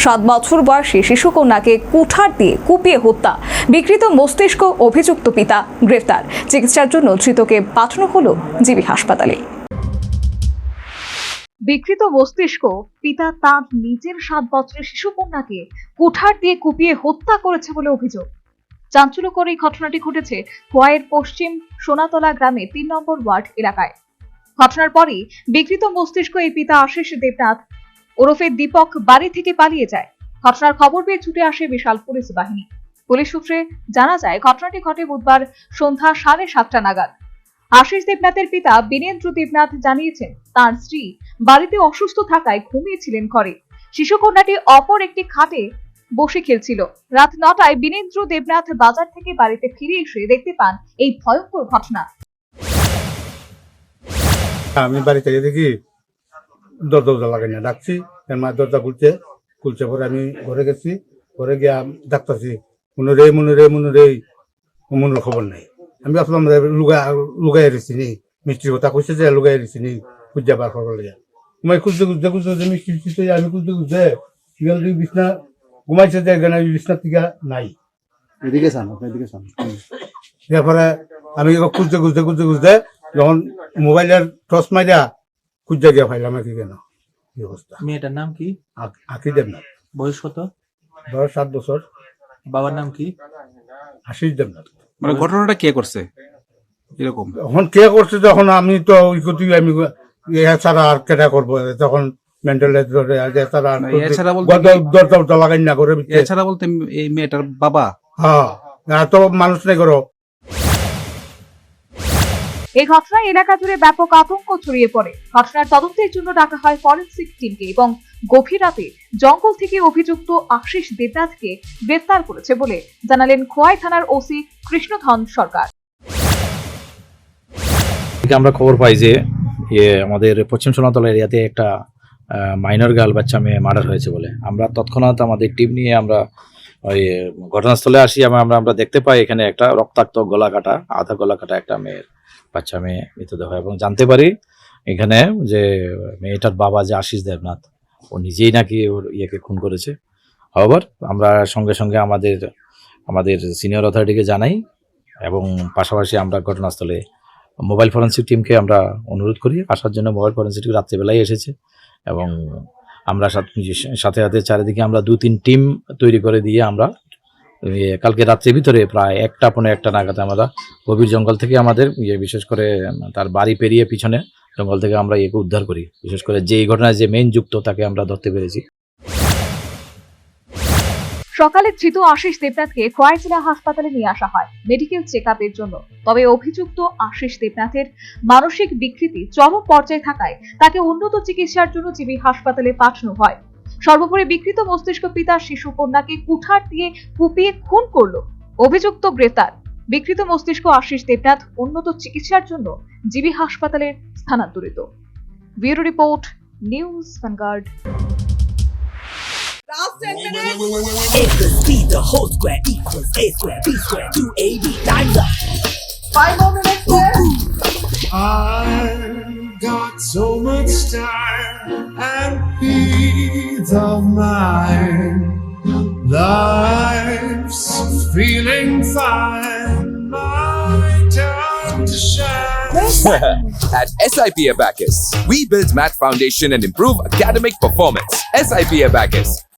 7 বছর বয়সী শিশুকন্যাকে কুঠার দিয়ে কুপিয়ে হত্যা, বিকৃত মস্তিষ্ক অভিযুক্ত পিতা গ্রেফতার। চিকিৎসার জন্য ধৃতকে পাঠানো হলো জিবি হাসপাতালে। বিকৃত মস্তিষ্ক পিতা তার নিজের 7 বছরের শিশুকন্যাকে কুঠার দিয়ে কুপিয়ে হত্যা করেছে বলে অভিযোগ। চাঞ্চল্যকর এই ঘটনাটি ঘটেছে খোয়াইয়ের পশ্চিম সোনাতলা গ্রামে 3 নম্বর ওয়ার্ড এলাকায়। ঘটনার পরই বিকৃত মস্তিষ্ক এই পিতা আশিস দেবনাথ ওরফে দীপক বাড়ি থেকে পালিয়ে যায়। ঘটনার খবর পেয়ে ছুটে আসে বিশাল পুলিশ বাহিনী। পুলিশ সূত্রে জানা যায় ঘটনাটি ঘটে বুধবার সন্ধ্যা 7:30 নাগাদ। আশিস দেবনাথের পিতা বীরেন্দ্র দেবনাথ জানিয়েছেন তার স্ত্রী বাড়িতে অসুস্থ থাকায় ঘুমিয়েছিলেন ঘরে। শিশুকন্যাটি অপর একটি খাটে বসে খেলছিল। রাত 9টায় বীরেন্দ্র দেবনাথ বাজার থেকে বাড়িতে ফিরে এসে দেখতে পান এই ভয়ঙ্কর ঘটনা। আমি বাড়িতে দেখি দরজা লাগাই না, ডাকছি, মা দরজা খুলছে পরে আমি ঘরে গেছি। ঘরে গিয়া ডাকতেছি মনুরে মনুর খবর নাই। আমি ভাবলাম লুগাই এসেছি নি, মিষ্টির কথা কইছে যে লুগাই এসেছি নি, খুঁজা বার করবার লিয়া। ঘুমাই খুঁজতে মিষ্টি আমি খুঁজতে বিছনা ঘুমাইছে যে এখানে বিছনার টিকা নাই। এরপরে আমি খুঁজতে যখন মোবাইলের টর্চ মাইরা খুঁজা গিয়া পাইলাম আর কি কেন কি অবস্থা। মেয়েটার নাম কি? আঁকি দেবনাথ। বয়স কত? বয়স 7 বছর। বাবার নাম কি? আশিস দেবনাথ। মানে ঘটনাটা কে করছে এরকম? এখন কে করছে যখন আমি তো ওই কত আমি এছাড়া আর কেটা করবো, তখন মেন্টাল এছাড়া দরজা লাগাই না করে। এছাড়া বলতে এই মেয়েটার বাবা? হ্যাঁ, এত মানুষ নাই করো। এই ঘটনায় এলাকা জুড়ে ব্যাপক আতঙ্ক ছড়িয়ে পড়ে। ঘটনার তদন্তের জন্য ডাকা হয় ফরেনসিক টিমকে এবং গভীর রাতে জঙ্গল থেকে অভিযুক্ত আশিস দেবনাথকে গ্রেফতার করেছে বলে জানালেন খোয়াই থানার ওসি কৃষ্ণধন সরকার। আমরা খবর পাই যে আমাদের পশ্চিম সোনাতলা এরিয়াতে একটা মাইনর গার্ল বাচ্চা মেয়ে মার্ডার হয়েছে বলে আমরা তৎক্ষণাৎ আমাদের টিম নিয়ে আমরা ওই ঘটনাস্থলে আসি এবং আমরা দেখতে পাই এখানে একটা রক্তাক্ত আধা গলা কাটা একটা বাচ্চা মেয়ে মৃতদেহ, এবং জানতে পারি এখানে যে মেয়েটার বাবা যে আশিস দেবনাথ ও নিজেই নাকি ওর ইয়েকে খুন করেছে। আবার আমরা সঙ্গে সঙ্গে আমাদের সিনিয়র অথরিটিকে জানাই এবং পাশাপাশি আমরা ঘটনাস্থলে মোবাইল ফরেন্সিক টিমকে আমরা অনুরোধ করি আসার জন্য। মোবাইল ফরেন্সিক রাত্রেবেলায় এসেছে এবং আমরা সাথে চারিদিকে আমরা 2-3 টিম তৈরি করে দিয়ে আমরা কালকে রাত্রের ভিতরে প্রায় 1টা নাগাদ আমরা গভীর জঙ্গল থেকে আমাদের বিশেষ করে তার বাড়ি পেরিয়ে পিছনে জঙ্গল থেকে আমরা একে উদ্ধার করি। বিশেষ করে যে এই ঘটনায় যে মেইন যুক্ত তাকে আমরা ধরতে পেরেছি। সকালে ধৃত আশিস দেবনাথকে খোয়াই জেলা হাসপাতালে নিয়ে আসা হয় মেডিকেল চেকআপের জন্য। তবে অভিযুক্ত আশিস দেবনাথের মানসিক বিকৃতি চরম পর্যায়ে থাকায় তাকে উন্নত চিকিৎসার জন্য জিবি হাসপাতালে পাঠানো হয়। সর্বোপরি বিকৃত মস্তিষ্ক পিতা শিশু কন্যাকে কুঠার দিয়ে কুপিয়ে খুন করলো, অভিযুক্ত গ্রেফতার। বিকৃত মস্তিষ্ক আশিস দেবনাথ উন্নত চিকিৎসার জন্য জিবি হাসপাতালে স্থানান্তরিত। Bureau report, news vanguard. Last 10 minutes. A plus B, the whole square equals A square, B square, 2AB, time's up. 5 more minutes there. I've got so much time and peace of mind. Life's feeling fine. My time to shine. At SIP Abacus, we build math foundation and improve academic performance. SIP Abacus,